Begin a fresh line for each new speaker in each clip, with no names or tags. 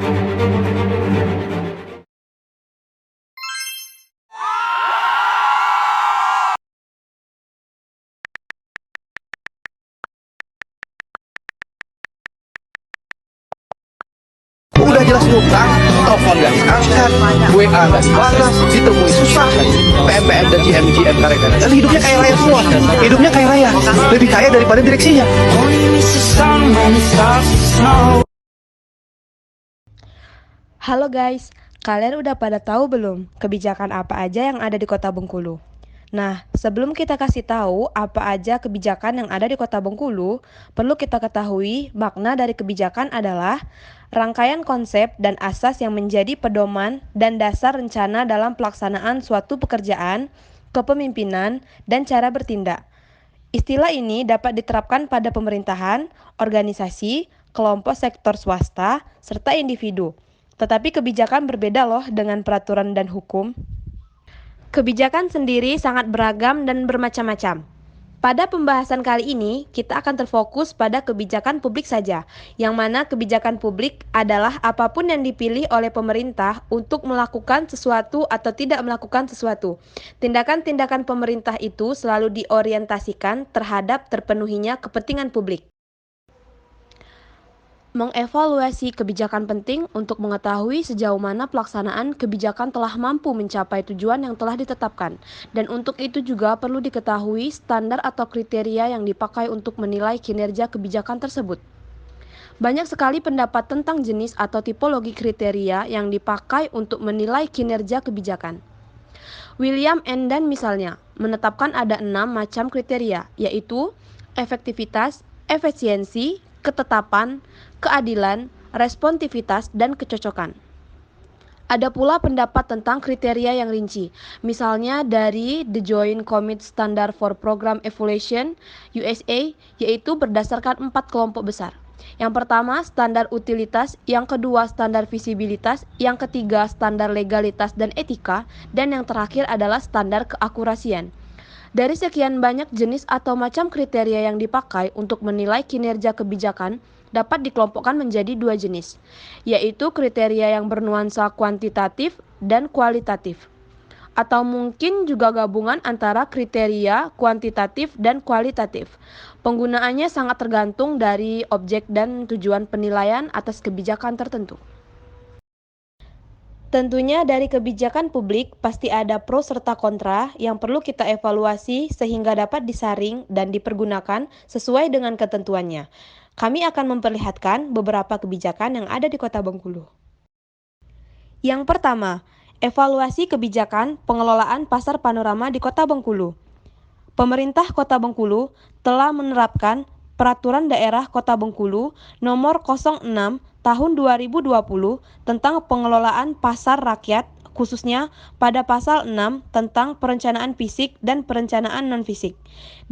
Udah jelas ngutang, telepon gak diangkat, WA gak dibalas, ditemui susah. PMPM dan GM karya-karya. Dan hidupnya kayak raya semua. Hidupnya kayak raya. Lebih kaya daripada direksinya.
Halo guys, kalian udah pada tahu belum kebijakan apa aja yang ada di Kota Bengkulu? Nah, sebelum kita kasih tahu apa aja kebijakan yang ada di Kota Bengkulu, perlu kita ketahui makna dari kebijakan adalah rangkaian konsep dan asas yang menjadi pedoman dan dasar rencana dalam pelaksanaan suatu pekerjaan, kepemimpinan, dan cara bertindak. Istilah ini dapat diterapkan pada pemerintahan, organisasi, kelompok sektor swasta, serta individu. Tetapi kebijakan berbeda loh dengan peraturan dan hukum. Kebijakan sendiri sangat beragam dan bermacam-macam. Pada pembahasan kali ini, kita akan terfokus pada kebijakan publik saja, yang mana kebijakan publik adalah apapun yang dipilih oleh pemerintah untuk melakukan sesuatu atau tidak melakukan sesuatu. Tindakan-tindakan pemerintah itu selalu diorientasikan terhadap terpenuhinya kepentingan publik. Mengevaluasi kebijakan penting untuk mengetahui sejauh mana pelaksanaan kebijakan telah mampu mencapai tujuan yang telah ditetapkan. Dan untuk itu juga perlu diketahui standar atau kriteria yang dipakai untuk menilai kinerja kebijakan tersebut. Banyak sekali pendapat tentang jenis atau tipologi kriteria yang dipakai untuk menilai kinerja kebijakan. William Enden misalnya menetapkan ada 6 macam kriteria, yaitu efektivitas, efisiensi, ketetapan, keadilan, responsivitas, dan kecocokan. Ada pula pendapat tentang kriteria yang rinci, misalnya dari The Joint Committee Standard for Program Evaluation USA, yaitu berdasarkan 4 kelompok besar. Yang pertama, standar utilitas, yang kedua, standar visibilitas, yang ketiga, standar legalitas dan etika, dan yang terakhir adalah standar keakurasian. Dari sekian banyak jenis atau macam kriteria yang dipakai untuk menilai kinerja kebijakan, dapat dikelompokkan menjadi 2 jenis, yaitu kriteria yang bernuansa kuantitatif dan kualitatif, atau mungkin juga gabungan antara kriteria kuantitatif dan kualitatif. Penggunaannya sangat tergantung dari objek dan tujuan penilaian atas kebijakan tertentu. Tentunya dari kebijakan publik pasti ada pro serta kontra yang perlu kita evaluasi sehingga dapat disaring dan dipergunakan sesuai dengan ketentuannya. Kami akan memperlihatkan beberapa kebijakan yang ada di Kota Bengkulu. Yang pertama, evaluasi kebijakan pengelolaan pasar panorama di Kota Bengkulu. Pemerintah Kota Bengkulu telah menerapkan Peraturan Daerah Kota Bengkulu Nomor 06 Tahun 2020 tentang pengelolaan pasar rakyat, khususnya pada pasal 6 tentang perencanaan fisik dan perencanaan non-fisik.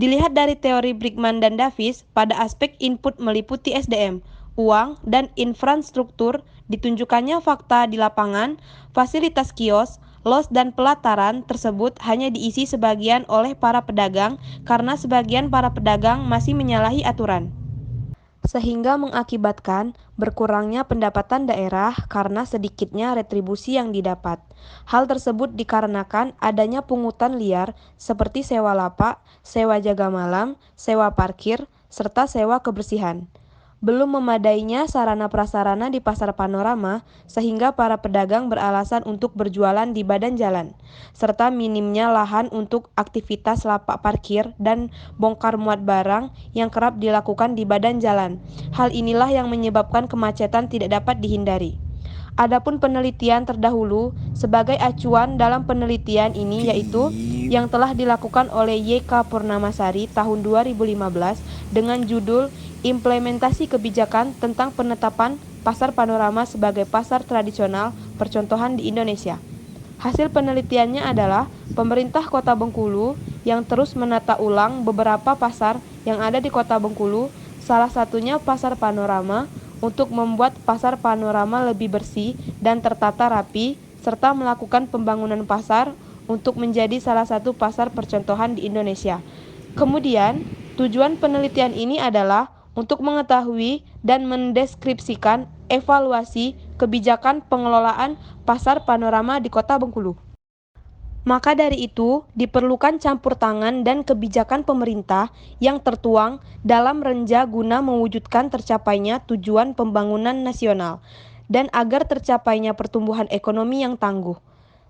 Dilihat dari teori Brickman dan Davis, pada aspek input meliputi SDM, uang, dan infrastruktur, ditunjukkannya fakta di lapangan, fasilitas kios, los dan pelataran tersebut hanya diisi sebagian oleh para pedagang karena sebagian para pedagang masih menyalahi aturan, sehingga mengakibatkan berkurangnya pendapatan daerah karena sedikitnya retribusi yang didapat. Hal tersebut dikarenakan adanya pungutan liar seperti sewa lapak, sewa jaga malam, sewa parkir, serta sewa kebersihan. Belum memadainya sarana prasarana di pasar panorama sehingga para pedagang beralasan untuk berjualan di badan jalan, serta minimnya lahan untuk aktivitas lapak parkir dan bongkar muat barang yang kerap dilakukan di badan jalan. Hal inilah yang menyebabkan kemacetan tidak dapat dihindari. Adapun penelitian terdahulu sebagai acuan dalam penelitian ini yaitu yang telah dilakukan oleh YK Purnamasari tahun 2015 dengan judul Implementasi Kebijakan tentang Penetapan Pasar Panorama sebagai Pasar Tradisional Percontohan di Indonesia. Hasil penelitiannya adalah pemerintah Kota Bengkulu yang terus menata ulang beberapa pasar yang ada di Kota Bengkulu, salah satunya Pasar Panorama, untuk membuat Pasar Panorama lebih bersih dan tertata rapi, serta melakukan pembangunan pasar untuk menjadi salah satu pasar percontohan di Indonesia. Kemudian, tujuan penelitian ini adalah untuk mengetahui dan mendeskripsikan evaluasi kebijakan pengelolaan pasar panorama di Kota Bengkulu. Maka dari itu, diperlukan campur tangan dan kebijakan pemerintah yang tertuang dalam Renja guna mewujudkan tercapainya tujuan pembangunan nasional dan agar tercapainya pertumbuhan ekonomi yang tangguh.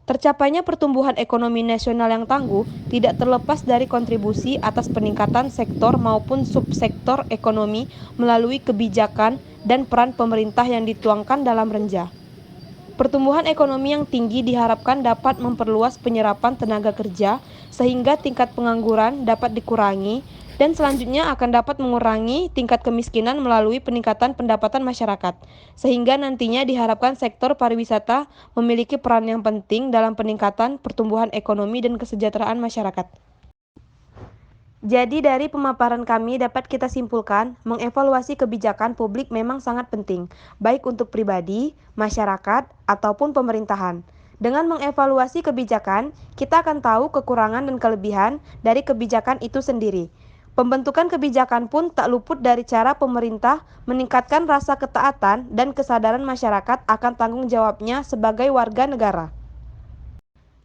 Tercapainya pertumbuhan ekonomi nasional yang tangguh tidak terlepas dari kontribusi atas peningkatan sektor maupun subsektor ekonomi melalui kebijakan dan peran pemerintah yang dituangkan dalam Renja. Pertumbuhan ekonomi yang tinggi diharapkan dapat memperluas penyerapan tenaga kerja sehingga tingkat pengangguran dapat dikurangi dan selanjutnya akan dapat mengurangi tingkat kemiskinan melalui peningkatan pendapatan masyarakat. Sehingga nantinya diharapkan sektor pariwisata memiliki peran yang penting dalam peningkatan pertumbuhan ekonomi dan kesejahteraan masyarakat. Jadi dari pemaparan kami dapat kita simpulkan, mengevaluasi kebijakan publik memang sangat penting, baik untuk pribadi, masyarakat, ataupun pemerintahan. Dengan mengevaluasi kebijakan, kita akan tahu kekurangan dan kelebihan dari kebijakan itu sendiri. Pembentukan kebijakan pun tak luput dari cara pemerintah meningkatkan rasa ketaatan dan kesadaran masyarakat akan tanggung jawabnya sebagai warga negara.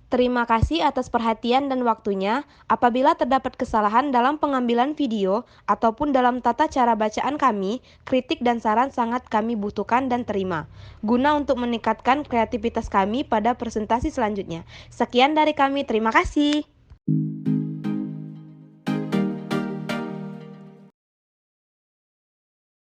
Terima kasih atas perhatian dan waktunya. Apabila terdapat kesalahan dalam pengambilan video ataupun dalam tata cara bacaan kami, kritik dan saran sangat kami butuhkan dan terima, guna untuk meningkatkan kreativitas kami pada presentasi selanjutnya. Sekian dari kami, terima kasih.